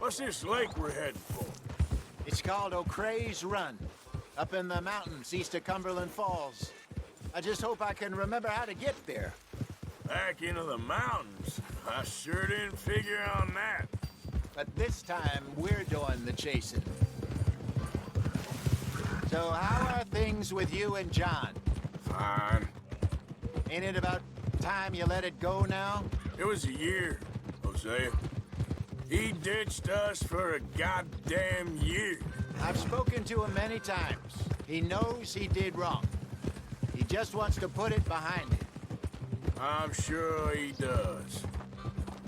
What's this lake we're heading for? It's called O'Creagh's Run, up in the mountains east of Cumberland Falls. I just hope I can remember how to get there. Back into the mountains? I sure didn't figure on that. But this time, we're doing the chasing. So how are things with you and John? Fine. Ain't it about time you let it go now? It was a year, Hosea. He ditched us for a goddamn year. I've spoken to him many times. He knows he did wrong. He just wants to put it behind him. I'm sure he does.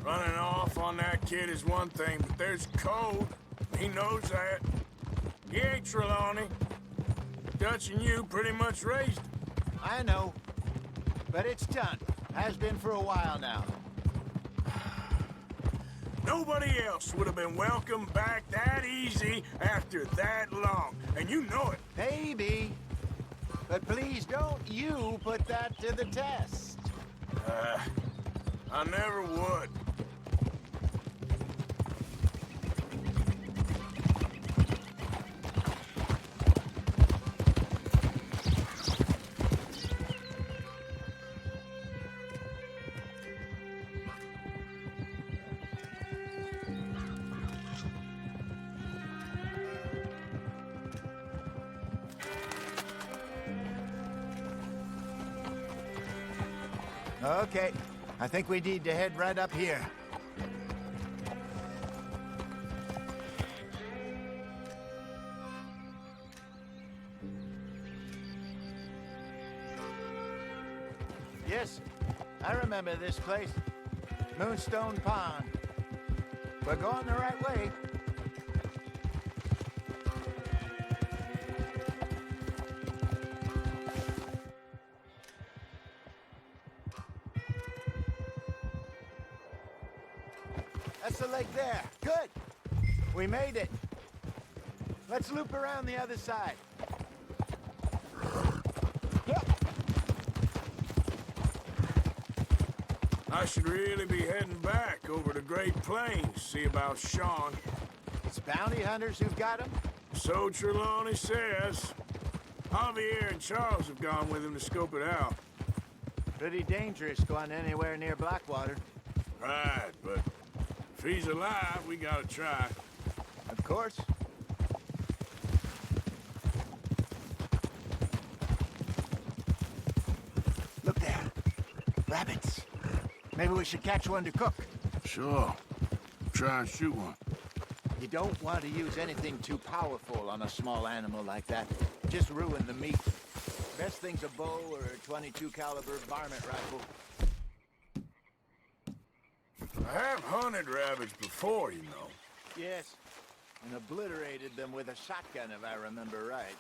Running off on that kid is one thing, but there's code. He knows that. He ain't Trelawney. Dutch and you pretty much raised him. I know. But it's done. Has been for a while now. Nobody else would have been welcomed back that easy after that long. And you know it. Maybe. But please don't you put that to the test. I never would. Okay. I think we need to head right up here. Yes, I remember this place. Moonstone Pond. We're going the right way. That's the lake there. Good. We made it. Let's loop around the other side. Yep. I should really be heading back over the Great Plains, see about Sean. It's bounty hunters who've got him? So Trelawney says. Javier and Charles have gone with him to scope it out. Pretty dangerous going anywhere near Blackwater. Right, but if he's alive, we gotta try. Of course. Look there. Rabbits. Maybe we should catch one to cook. Sure. Try and shoot one. You don't want to use anything too powerful on a small animal like that. Just ruin the meat. Best thing's a bow or a 22 caliber varmint rifle. I have hunted rabbits before, you know. Yes, and obliterated them with a shotgun, if I remember right.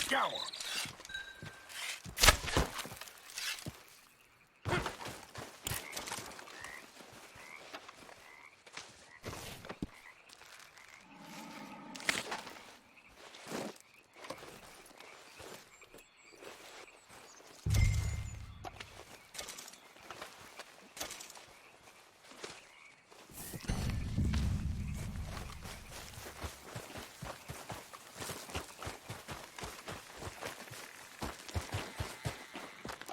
Got one.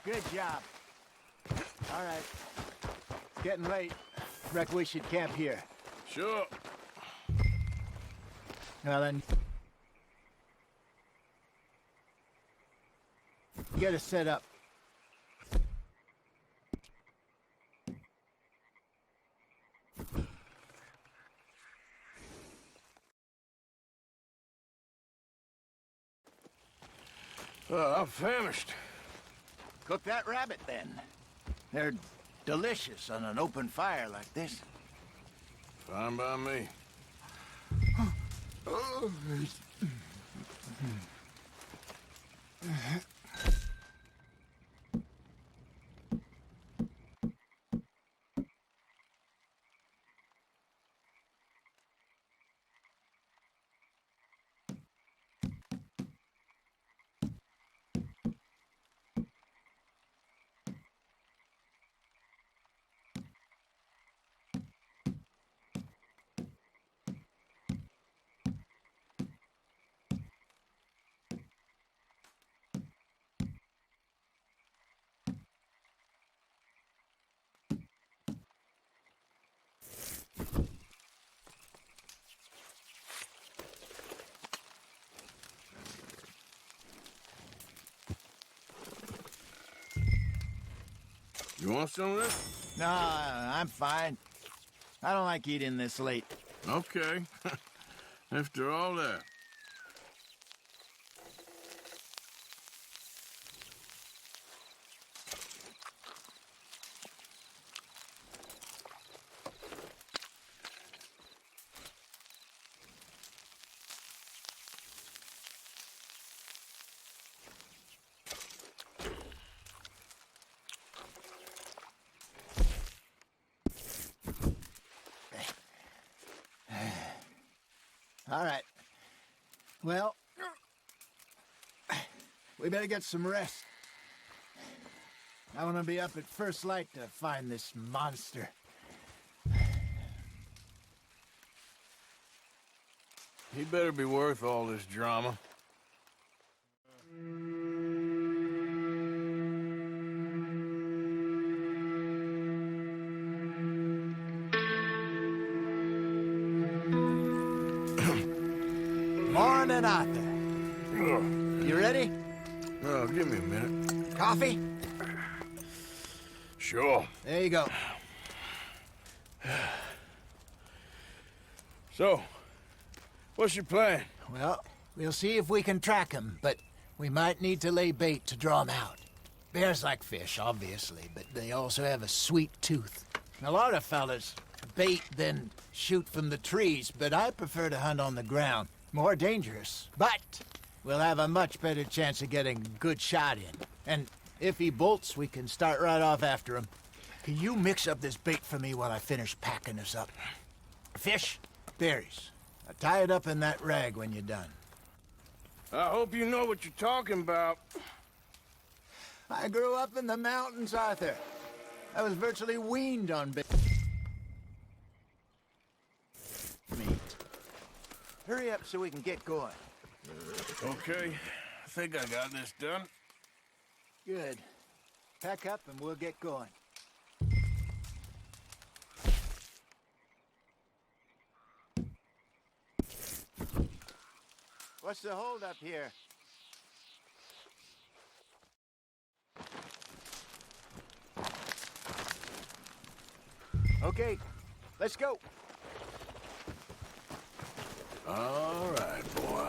Good job. All right. It's getting late. Reckon we should camp here. Sure. Well then. Get us set up. I'm famished. Cook that rabbit then. They're delicious on an open fire like this. Fine by me. You want some of this? No, I'm fine. I don't like eating this late. Okay. After all that. All right. Well, we better get some rest. I want to be up at first light to find this monster. He better be worth all this drama. Morning, Arthur. You ready? Oh, give me a minute. Coffee? Sure. There you go. So, what's your plan? Well, we'll see if we can track him, but we might need to lay bait to draw him out. Bears like fish, obviously, but they also have a sweet tooth. A lot of fellas bait, then shoot from the trees, but I prefer to hunt on the ground. More dangerous, but we'll have a much better chance of getting a good shot in. And if he bolts, we can start right off after him. Can you mix up this bait for me while I finish packing this up? Fish, berries. Tie it up in that rag when you're done. I hope you know what you're talking about. I grew up in the mountains, Arthur. I was virtually weaned on bait. Meat. Hurry up so we can get going. Okay, I think I got this done. Good. Pack up and we'll get going. What's the holdup here? Okay, let's go. All right, boy.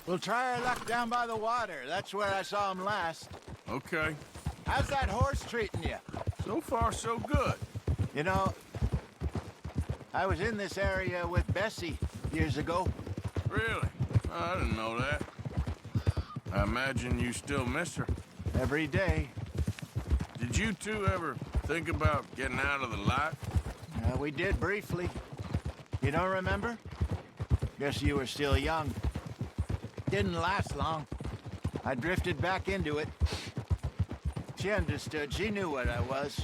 We'll try our luck down by the water. That's where I saw him last. Okay. How's that horse treating you? So far, so good. You know, I was in this area with Bessie years ago. Really? I didn't know that. I imagine you still miss her. Every day. Did you two ever think about getting out of the light? We did briefly. You don't remember? Guess you were still young. Didn't last long. I drifted back into it. She understood. She knew what I was.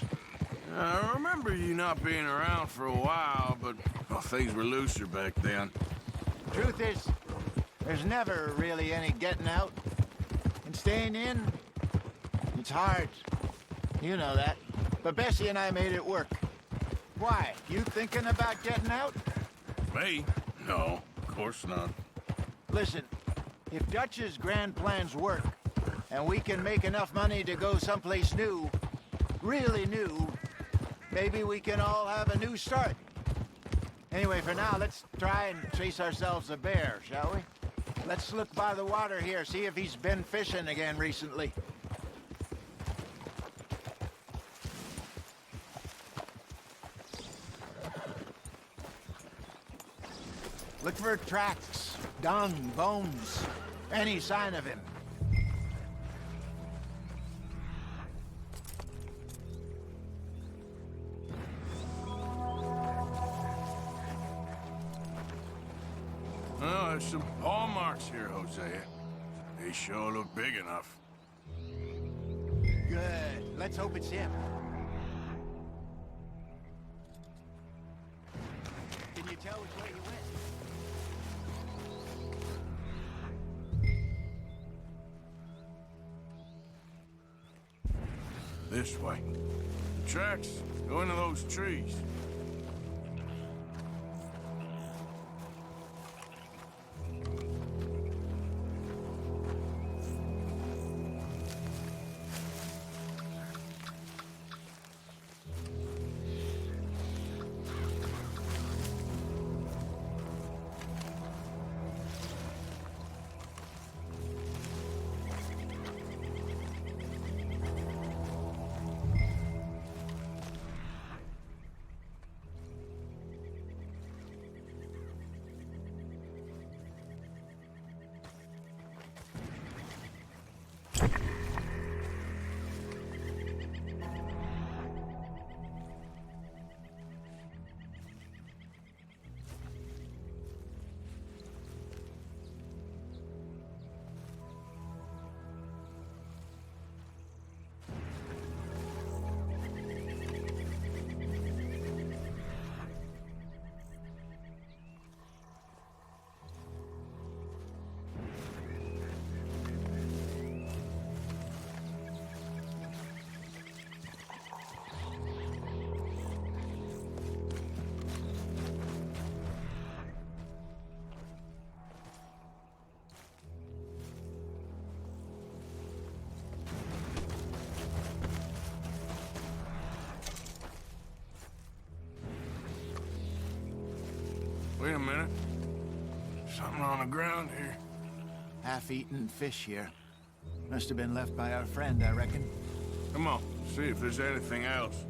I remember you not being around for a while, but well, things were looser back then. Truth is, there's never really any getting out. And staying in, it's hard. You know that. But Bessie and I made it work. Why? You thinking about getting out? Me? No, of course not. Listen, if Dutch's grand plans work, and we can make enough money to go someplace new, really new, maybe we can all have a new start. Anyway, for now, let's try and chase ourselves a bear, shall we? Let's look by the water here, see if he's been fishing again recently. Look for tracks, dung, bones, any sign of him. Oh, there's some paw marks here, Hosea. They sure look big enough. Good. Let's hope it's him. Can you tell which way he went? This way. The tracks go into those trees. Wait a minute. Something on the ground here. Half-eaten fish here. Must have been left by our friend, I reckon. Come on, see if there's anything else.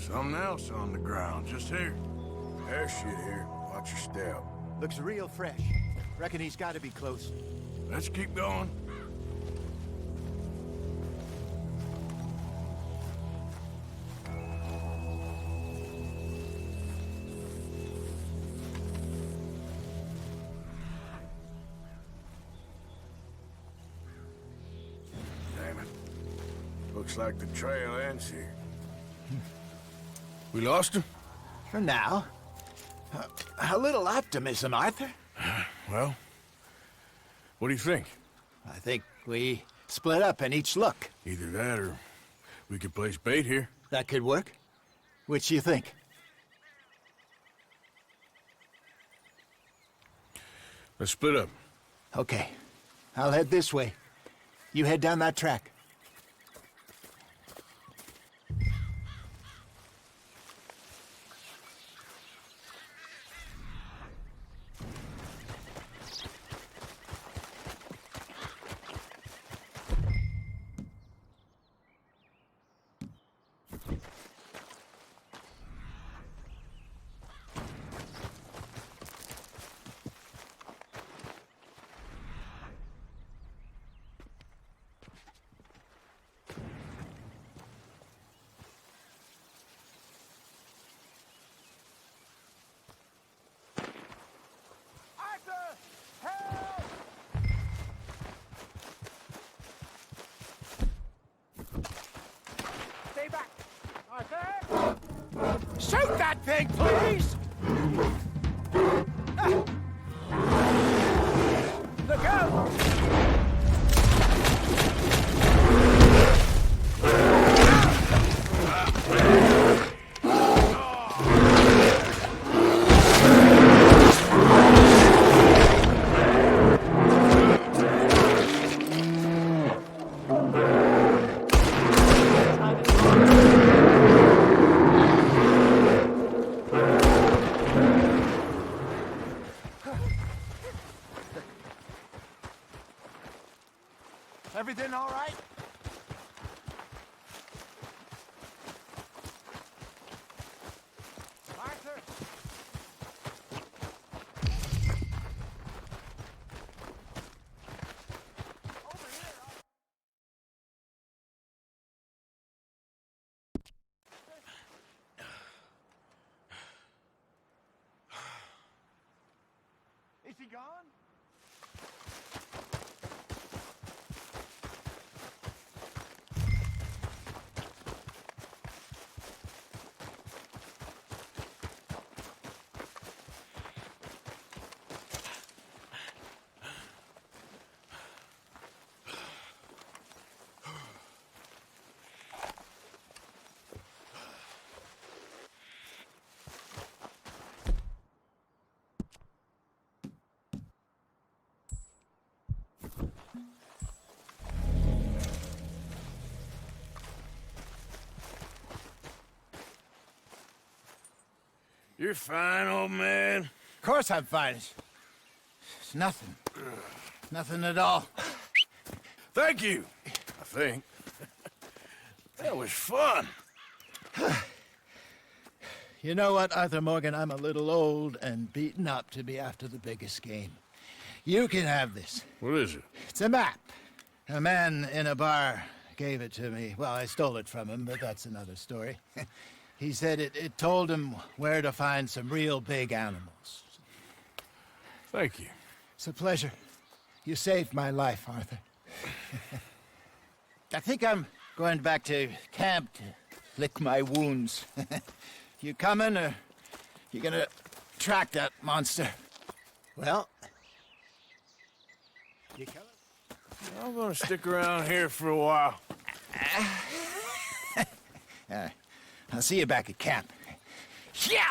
Something else on the ground, just here. There's shit here. Watch your step. Looks real fresh. Reckon he's got to be close. Let's keep going. Damn it. Looks like the trail ends here. We lost him? For now. A little optimism, Arthur. Well, what do you think? I think we split up and each look. Either that or we could place bait here. That could work. Which you think? Let's split up. Okay. I'll head this way. You head down that track. Shoot that thing, please! Look out! Is he gone? You're fine, old man. Of course I'm fine. It's nothing. Nothing at all. Thank you, I think. That was fun. You know what, Arthur Morgan? I'm a little old and beaten up to be after the biggest game. You can have this. What is it? It's a map. A man in a bar gave it to me. Well, I stole it from him, but that's another story. He said it told him where to find some real big animals. Thank you. It's a pleasure. You saved my life, Arthur. I think I'm going back to camp to lick my wounds. You coming, or you gonna track that monster? Well, you coming? I'm gonna stick around here for a while. I'll see you back at camp. Yeah!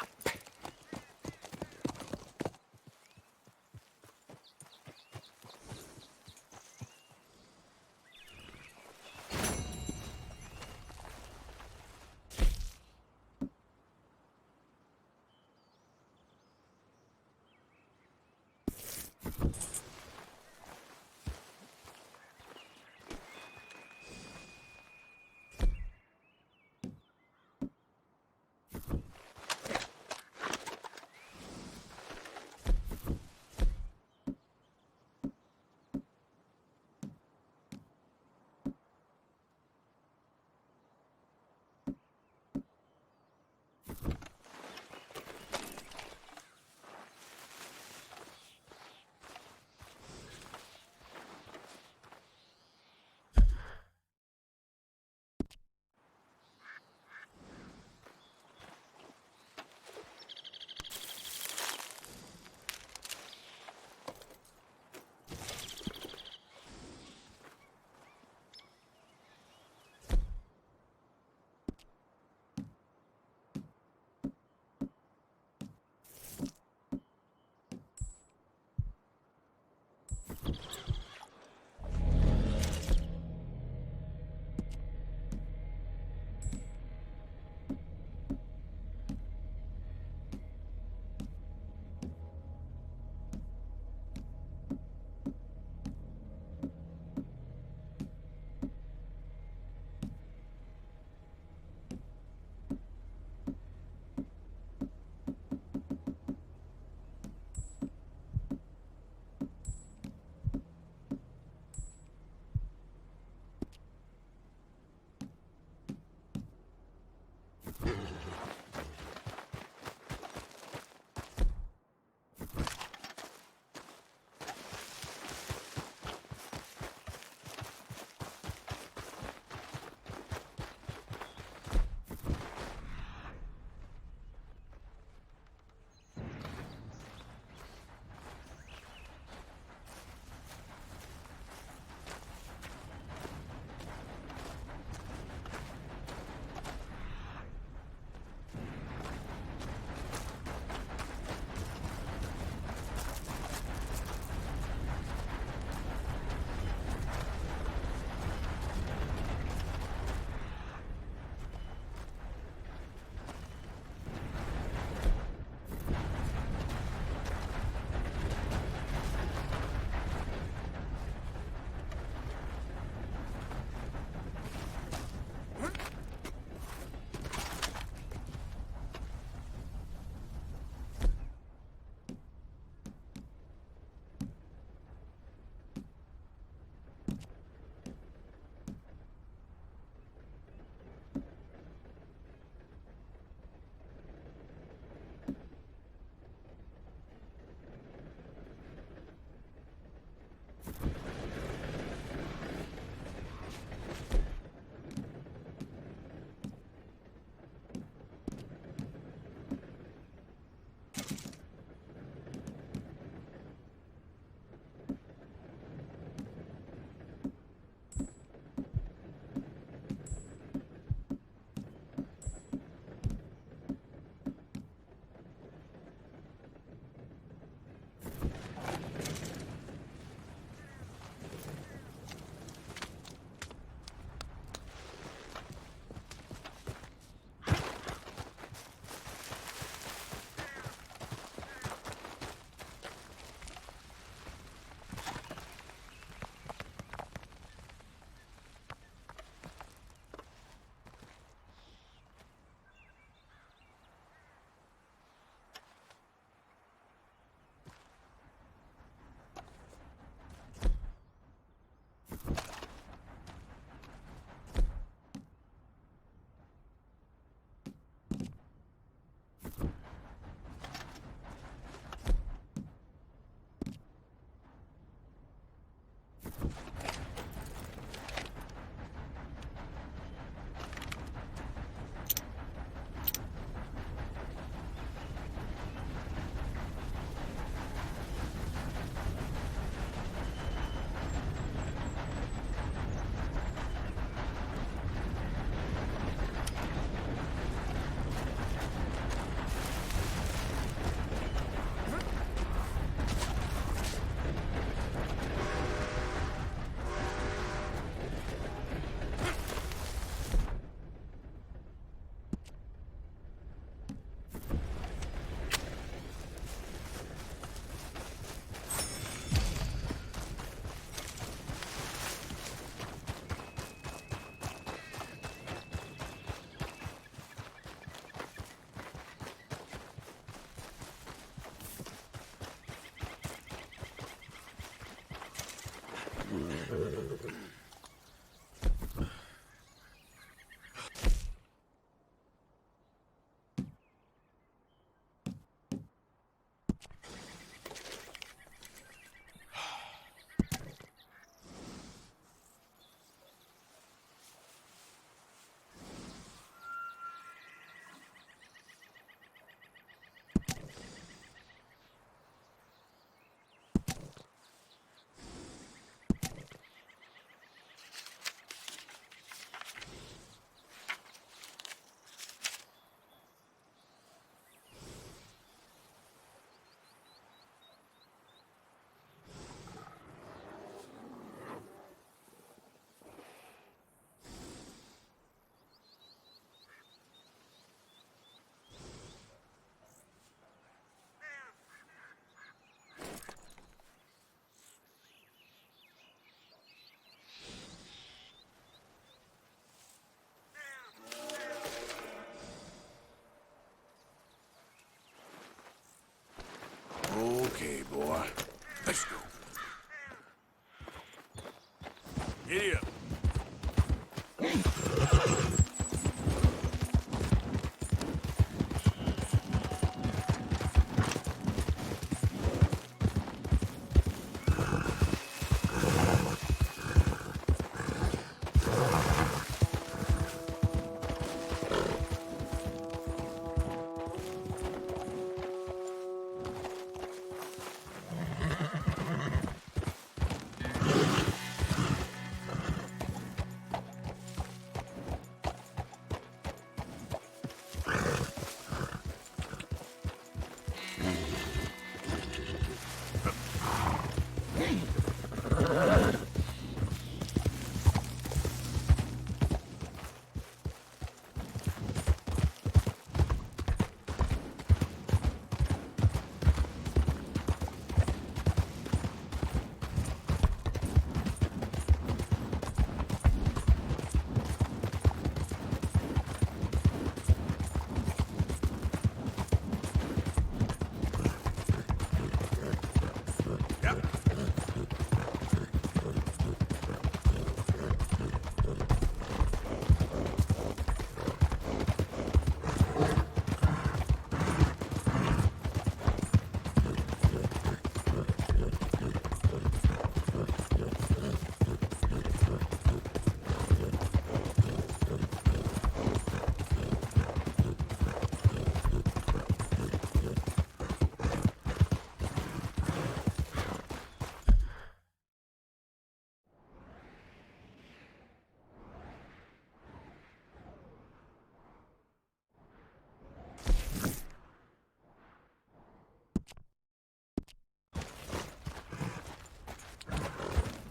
Okay, boy. Let's go. Giddy up.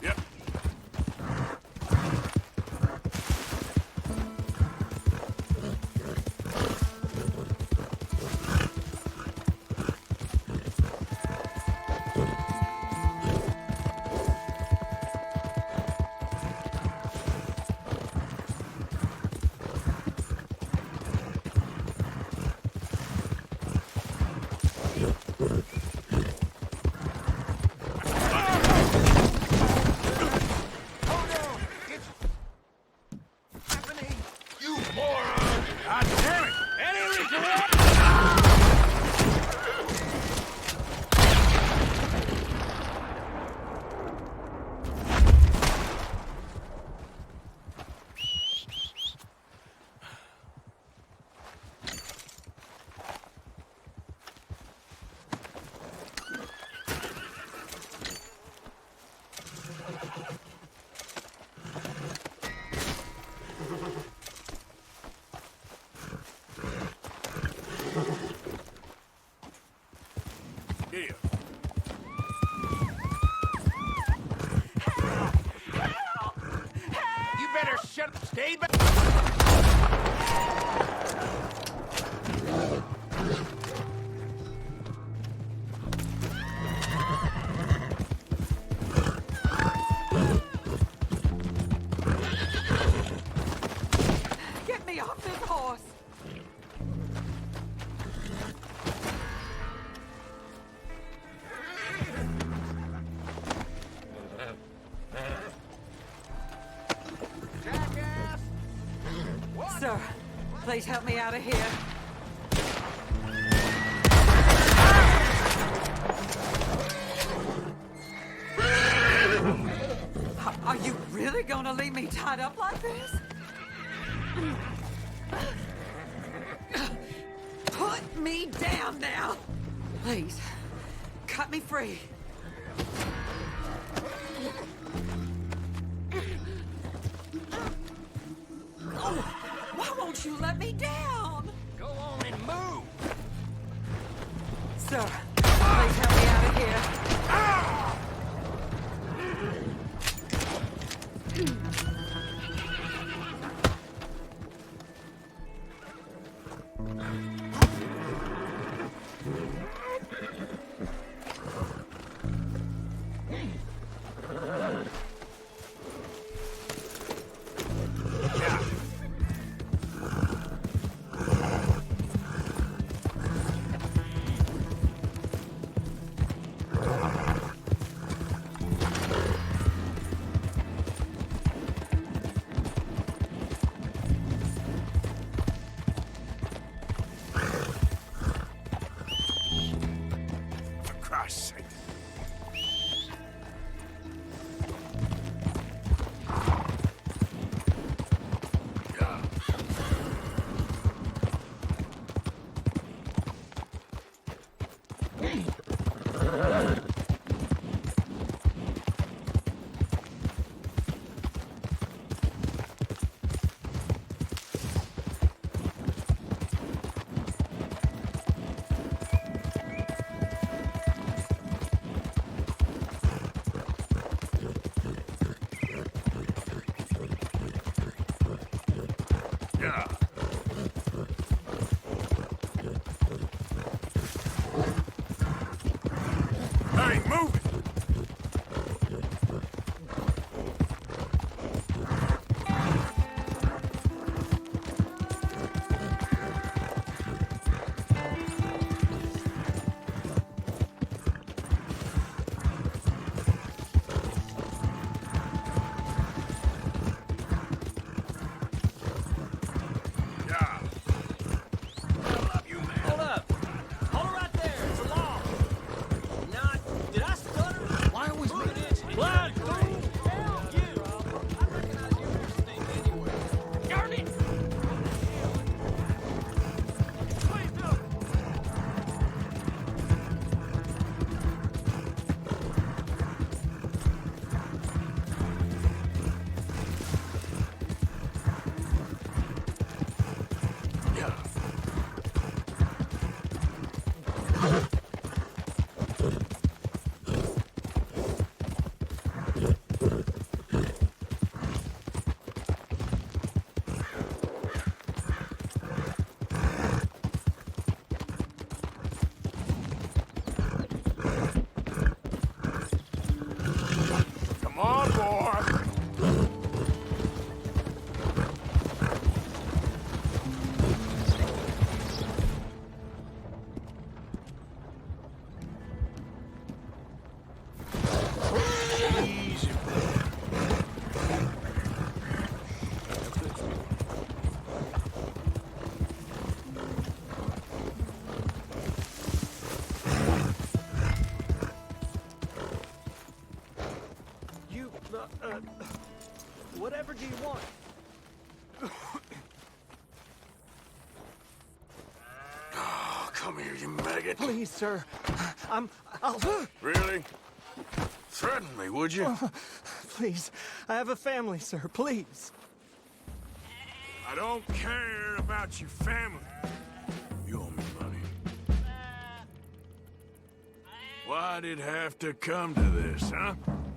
Yep. God damn it! Any reason why? Here. You better shut up. Stay back. Get me off this horse! Please help me out of here. Are you really gonna leave me tied up like this? Put me down now! Please, cut me free. Oh, why won't you let me down? Go on and move! Sir, please help me out of here. For Christ's sake. Yeah. Hey, move it! Yeah. Hold up! Hold it right there! It's a law! Not... Did I stutter? Why always me? Blood! Hell, you! I recognize you everything anywhere. Darn it! Please do it! Yeah. Come on, boy. Easy. You, whatever do you want? Oh, come here, you maggot. Please, sir. I'll... Really? Threaten me, would you? Please. I have a family, sir. Please. I don't care about your family. You owe me money. Why'd it have to come to this, huh?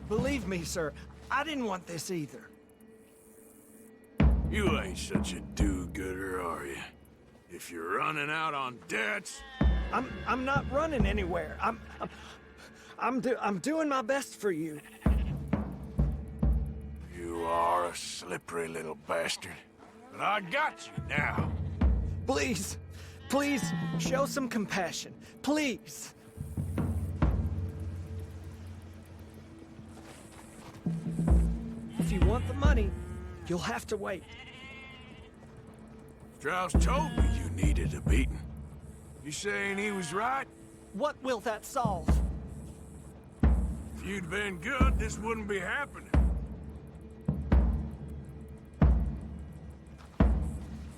Believe me, sir. I didn't want this either. You ain't such a do-gooder, are you? If you're running out on debts... I'm not running anywhere. I'm doing my best for you. You are a slippery little bastard. But I got you now. Please, please, show some compassion. Please. If you want the money, you'll have to wait. Strauss told me you needed a beating. You saying he was right? What will that solve? If you'd been good, this wouldn't be happening.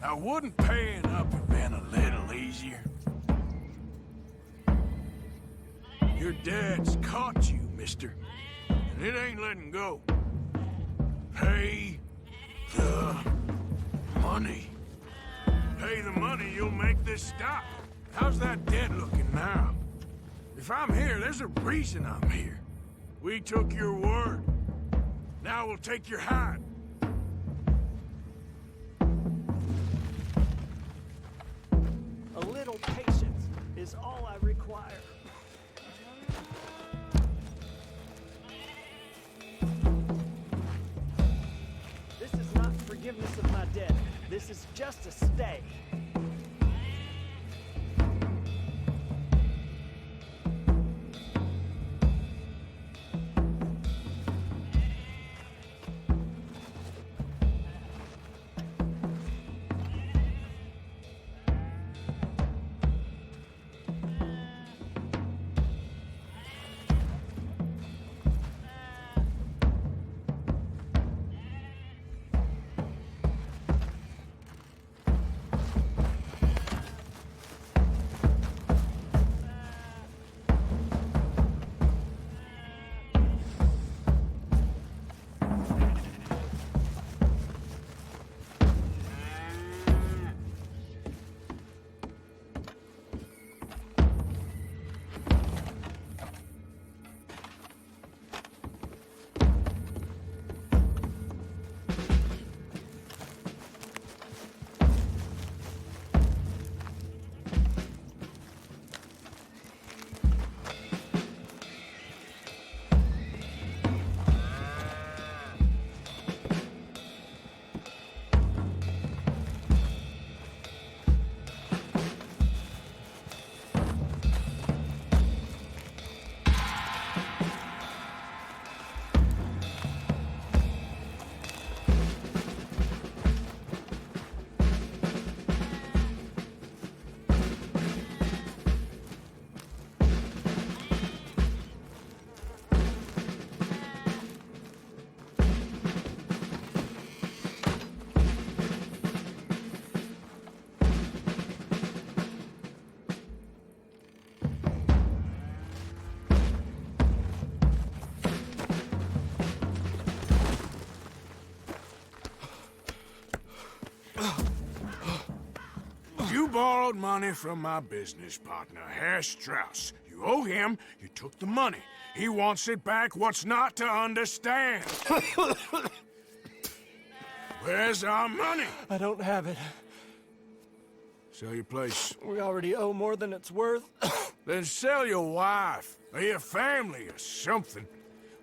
Now, wouldn't paying up have been a little easier? Your dad's caught you, mister. And it ain't letting go. Pay the money. Pay the money, you'll make this stop. How's that debt looking now? If I'm here, there's a reason I'm here. We took your word. Now we'll take your hide. A little patience is all I require. This is not forgiveness of my debt. This is just a stay. You borrowed money from my business partner, Herr Strauss. You owe him, you took the money. He wants it back, what's not to understand? Where's our money? I don't have it. Sell your place. We already owe more than it's worth. Then sell your wife, or your family, or something.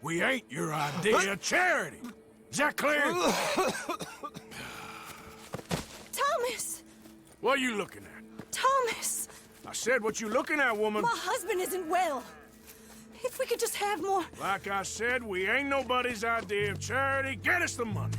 We ain't your idea of charity. Is that clear? Thomas! What are you looking at? Thomas! I said, what you looking at, woman? My husband isn't well. If we could just have more... Like I said, we ain't nobody's idea of charity. Get us the money.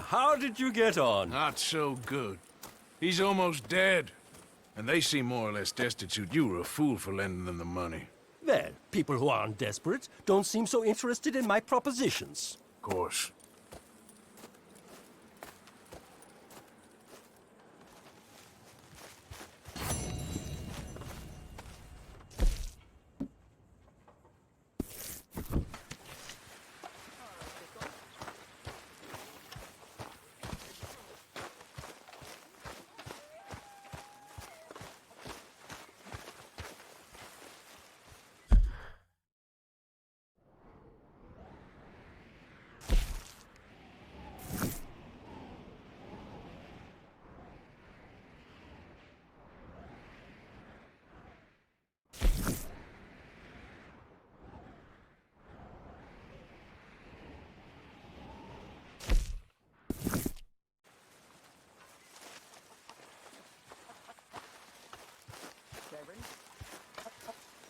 how did you get on? Not so good. He's almost dead. And they seem more or less destitute. You were a fool for lending them the money. Well, people who aren't desperate don't seem so interested in my propositions. Of course.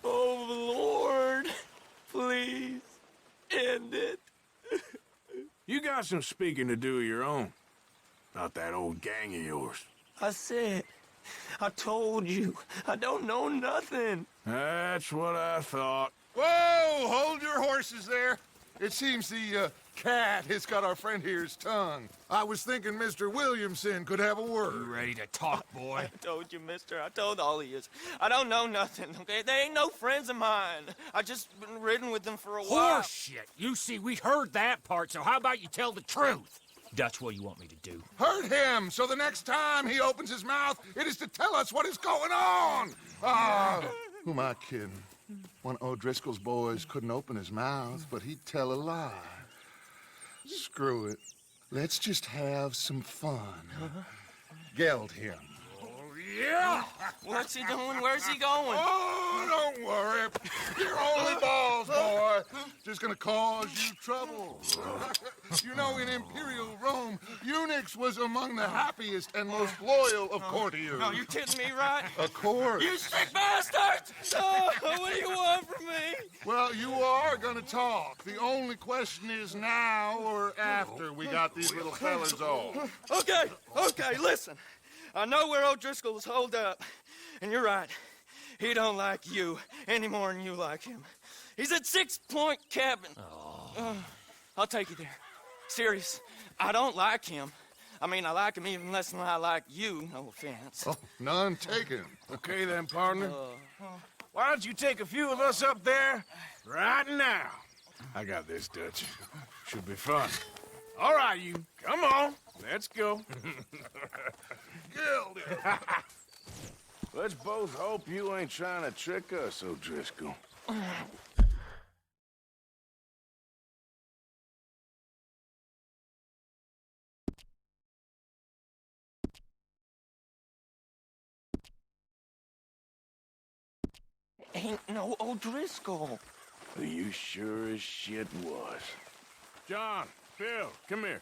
Oh, Lord. Please. End it. You got some speaking to do of your own. About that old gang of yours. I said, I told you, I don't know nothing. That's what I thought. Whoa! Hold your horses there. It seems the cat has got our friend here's tongue. I was thinking Mr. Williamson could have a word. Ready to talk, boy? I told you, mister. I told all of you. I don't know nothing, okay? They ain't no friends of mine. I just been ridden with them for a while. Horseshit! You see, we heard that part, so how about you tell the truth? That's what you want me to do. Hurt him, so the next time he opens his mouth, it is to tell us what is going on. Ah, who am I kidding? One of O'Driscoll's boys couldn't open his mouth, but he'd tell a lie. Screw it. Let's just have some fun. Geld him. Yeah! What's he doing? Where's he going? Oh, don't worry. You're only balls, boy. Just gonna cause you trouble. You know, in Imperial Rome, eunuchs was among the happiest and most loyal of courtiers. No, you kidding me, right? Of course. You sick bastards! Oh, what do you want from me? Well, you are gonna talk. The only question is now or after we got these little fellas off. Okay, listen. I know where O'Driscoll's holed up, and you're right. He don't like you any more than you like him. He's at 6 Point Cabin. I'll take you there. Serious, I don't like him. I mean, I like him even less than I like you, no offense. Oh, none taken. Okay then, partner. Why don't you take a few of us up there right now? I got this, Dutch. Should be fun. All right, you. Come on. Let's go. Let's both hope you ain't trying to trick us, O'Driscoll. Ain't no O'Driscoll. You sure as shit was. John, Bill, come here.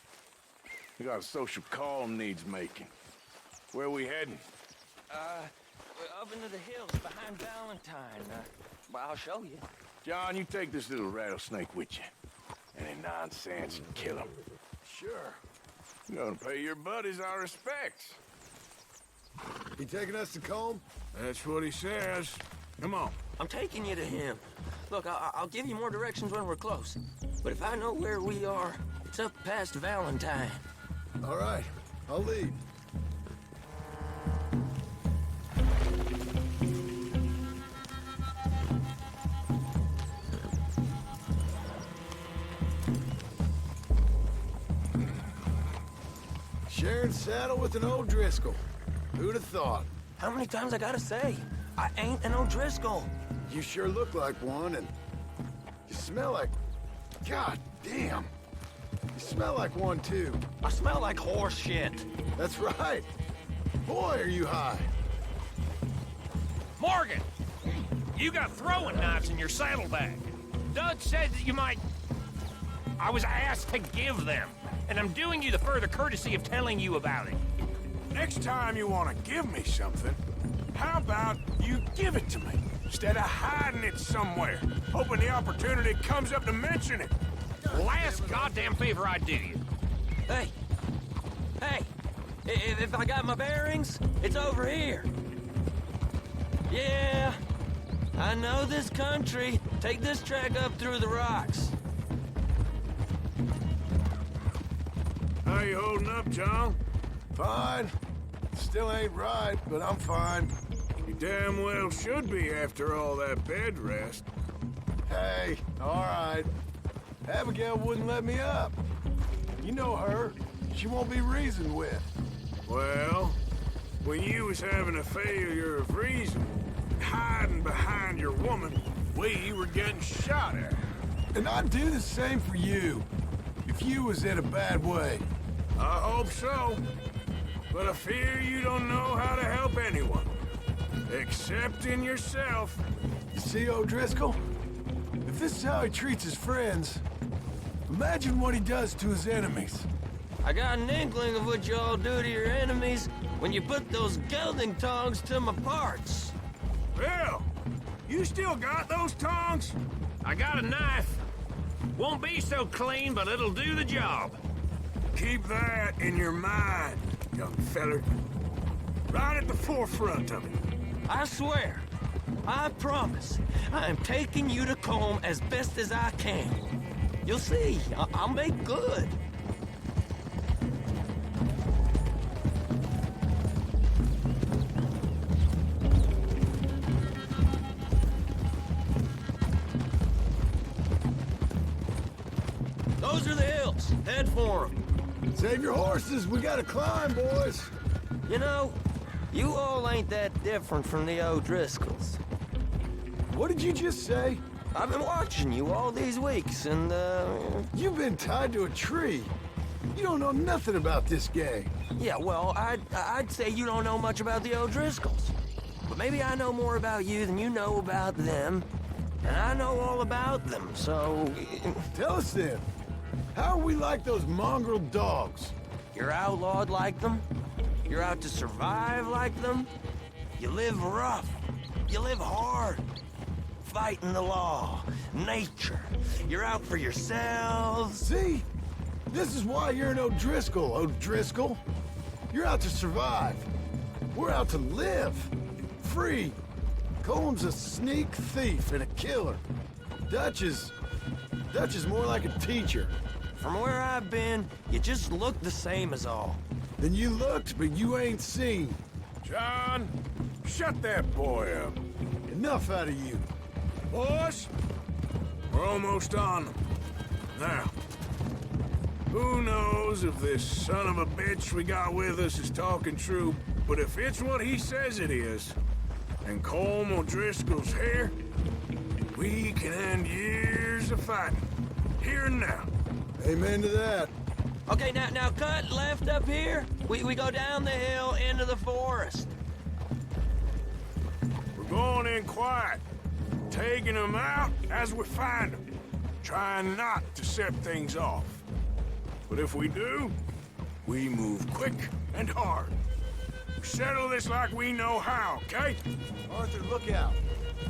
We got a social call needs making. Where we heading? Up into the hills behind Valentine. Well, I'll show you. John, you take this little rattlesnake with you. Any nonsense, and kill him. Sure. You're gonna pay your buddies our respects. He taking us to Combe? That's what he says. Come on. I'm taking you to him. Look, I'll give you more directions when we're close. But if I know where we are, it's up past Valentine. All right, I'll lead. Sharing saddle with an O'Driscoll. Who'd have thought? How many times I gotta say? I ain't an O'Driscoll. You sure look like one, and you smell like... God damn. You smell like one, too. I smell like horse shit. That's right. Boy, are you high. Morgan! You got throwing knives in your saddlebag. Doug said that you might... I was asked to give them, and I'm doing you the further courtesy of telling you about it. Next time you want to give me something, how about you give it to me, instead of hiding it somewhere, hoping the opportunity comes up to mention it? Last goddamn favor I do you. Hey, Hey, if I got my bearings, it's over here. Yeah, I know this country. Take this track up through the rocks. How you holding up, John? Fine. Still ain't right, but I'm fine. You damn well should be after all that bed rest. Hey, all right. Abigail wouldn't let me up. You know her. She won't be reasoned with. Well, when you was having a failure of reason, hiding behind your woman, we were getting shot at. And I'd do the same for you, if you was in a bad way. I hope so. But I fear you don't know how to help anyone. Except in yourself. You see O'Driscoll? If this is how he treats his friends, imagine what he does to his enemies. I got an inkling of what you all do to your enemies when you put those gelding tongs to my parts. Bill, you still got those tongs? I got a knife. Won't be so clean, but it'll do the job. Keep that in your mind, young feller. Right at the forefront of it. I swear, I promise, I am taking you to comb as best as I can. You'll see, I'll make good. Those are the hills. Head for them. Save your horses, we gotta climb, boys. You know, you all ain't that different from the O'Driscolls. What did you just say? I've been watching you all these weeks, and, You've been tied to a tree. You don't know nothing about this gang. yeah, well, I'd say you don't know much about the O'Driscolls. But maybe I know more about you than you know about them. And I know all about them, so... Tell us then, how are we like those mongrel dogs? You're outlawed like them? You're out to survive like them? You live rough. You live hard. Fighting the law, nature. You're out for yourselves. See? This is why you're an O'Driscoll, O'Driscoll. You're out to survive. We're out to live. Free. Comb's a sneak thief and a killer. Dutch is more like a teacher. From where I've been, you just look the same as all. Then you looked, but you ain't seen. John, shut that boy up. Enough out of you. Boys, we're almost on them. Now, who knows if this son of a bitch we got with us is talking true, but if it's what he says it is, and Colm O'Driscoll's here, we can end years of fighting, here and now. Amen to that. Okay, now cut left up here. We go down the hill into the forest. We're going in quiet, taking them out as we find them, trying not to set things off. But if we do, we move quick and hard. We settle this like we know how, okay? Arthur, look out.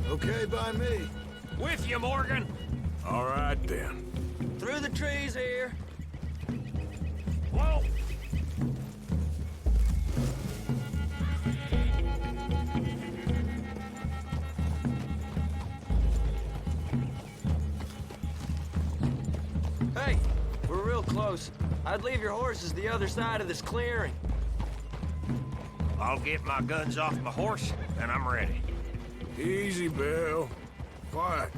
Okay by me. With you, Morgan. All right, then. Through the trees here. Whoa. Hey, we're real close. I'd leave your horses the other side of this clearing. I'll get my guns off my horse, and I'm ready. Easy, Bill. Quiet.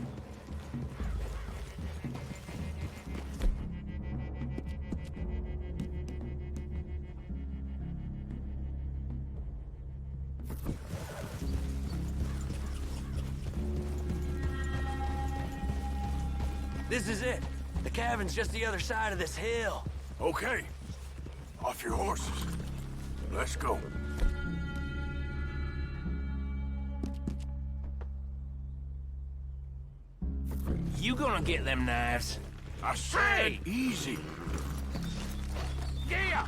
This is it. The cabin's just the other side of this hill. Okay. Off your horses. Let's go. You gonna get them knives? I said Hey! easy. Yeah!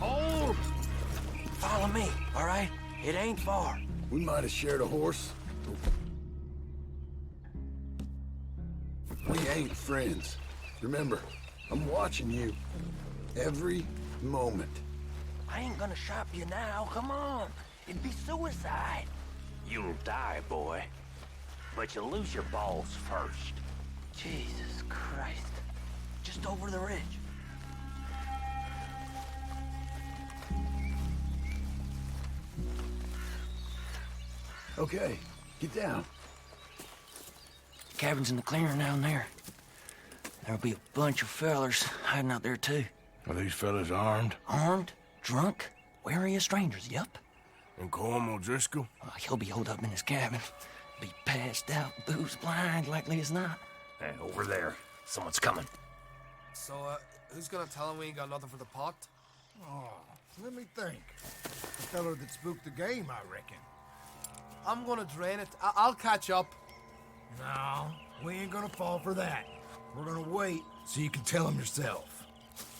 Hold! Follow me, all right? It ain't far. We might have shared a horse. We ain't friends. Remember, I'm watching you. Every moment. I ain't gonna shop you now, come on. It'd be suicide. You'll die, boy. But you'll lose your balls first. Jesus Christ. Just over the ridge. Okay, get down. Cabin's in the clearing down there. There'll be a bunch of fellers hiding out there, too. Are these fellas armed? Armed, drunk, wary of strangers, yup. And Colm O'Driscoll? He'll be holed up in his cabin. Be passed out, booze blind, likely as not. Hey, over there. Someone's coming. So, who's gonna tell him we ain't got nothing for the pot? Oh, let me think. The feller that spooked the game, I reckon. I'm gonna drain it. I'll catch up. No, we ain't gonna fall for that. We're gonna wait so you can tell him yourself.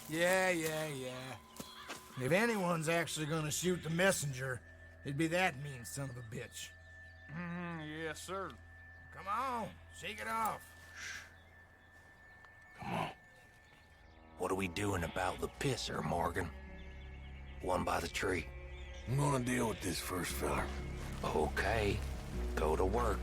Yeah. If anyone's actually gonna shoot the messenger, it'd be that mean son of a bitch. Yes, sir. Come on, shake it off. Come on. What are we doing about the pisser, Morgan? One by the tree. I'm gonna deal with this first fella. Okay, go to work.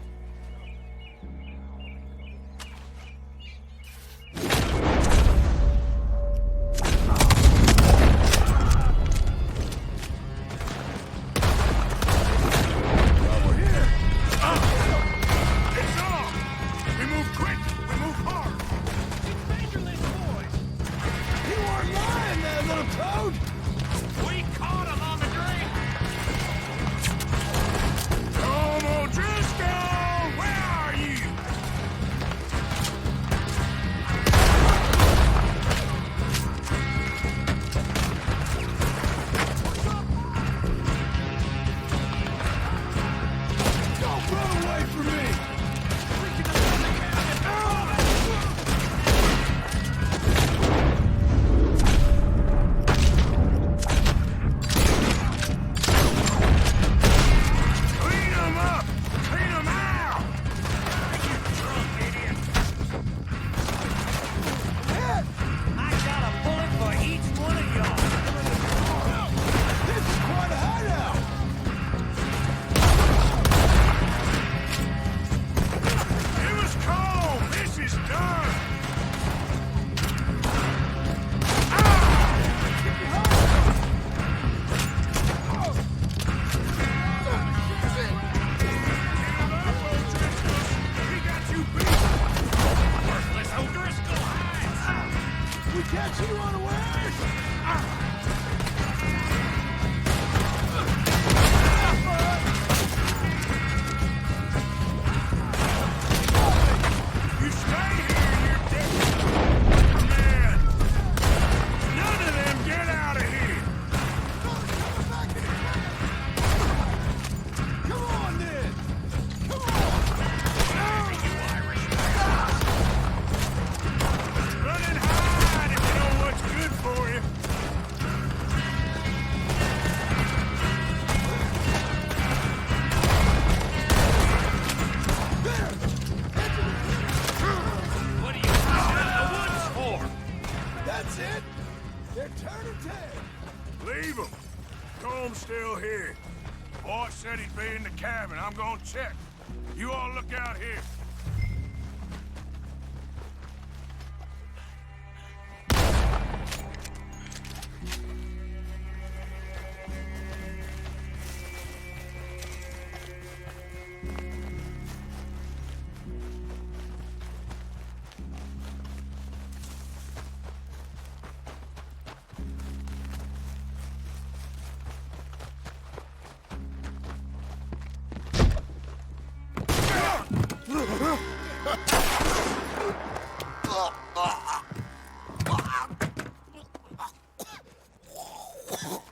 Leave him. Colm's still here. Boss said he'd be in the cabin. I'm gonna check. You all look out here.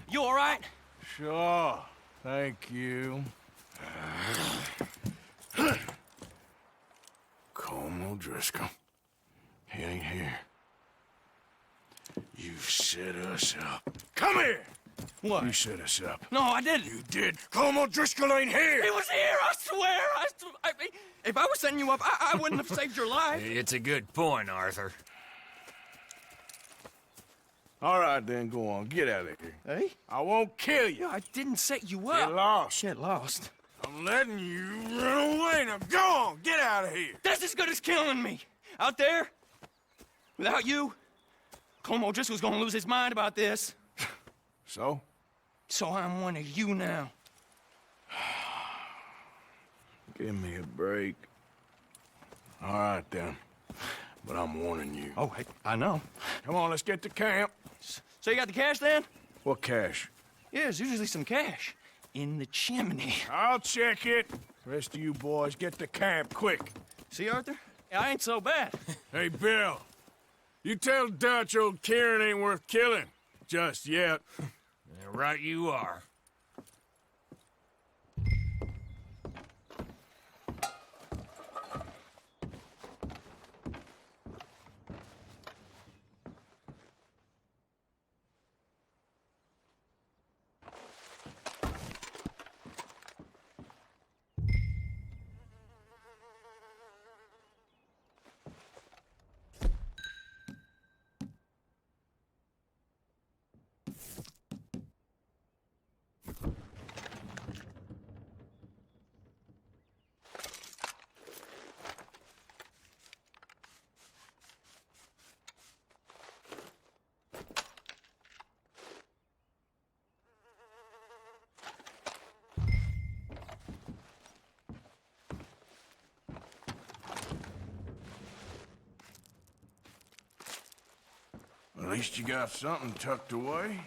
You all right? Sure. Thank you. Colm O'Driscoll. He ain't here. You set us up. Come here! What? You set us up. No, I didn't. You did. Colm O'Driscoll ain't here! He was here, I swear! If I was setting you up, I wouldn't have saved your life. It's a good point, Arthur. All right, then, go on. Get out of here. Hey? I won't kill you. I didn't set you Get up. lost. Get lost. I'm letting you run away. Now go on. Get out of here. That's as good as killing me. Out there, without you, Colm O'Driscoll's gonna lose his mind about this. So? So I'm one of you now. Give me a break. All right, then. But I'm warning you. Oh, hey, I know. Come on, let's get to camp. So you got the cash then? What cash? Yeah, there's usually some cash in the chimney. I'll check it. Rest of you boys, get to camp, quick. See, Arthur? I ain't so bad. Hey, Bill. You tell Dutch old Kieran ain't worth killing. Just yet. Yeah, right you are. At least you got something tucked away.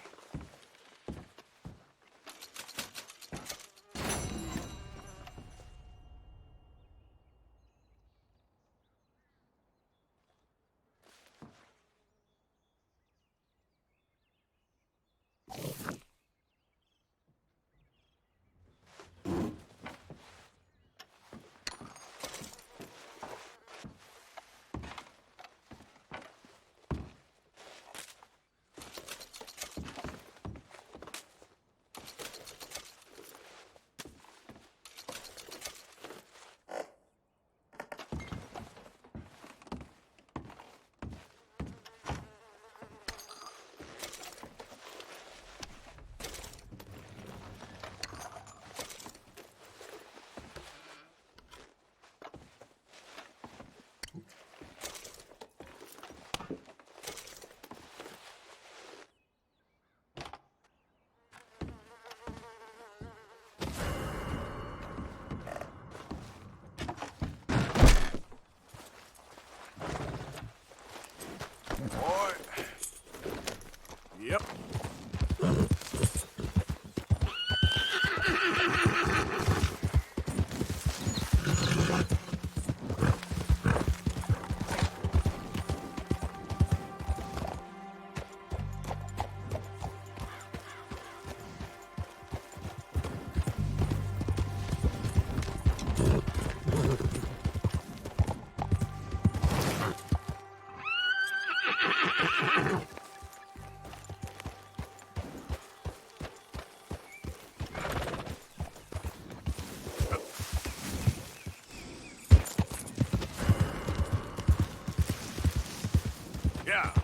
Boy. Yep. Yeah.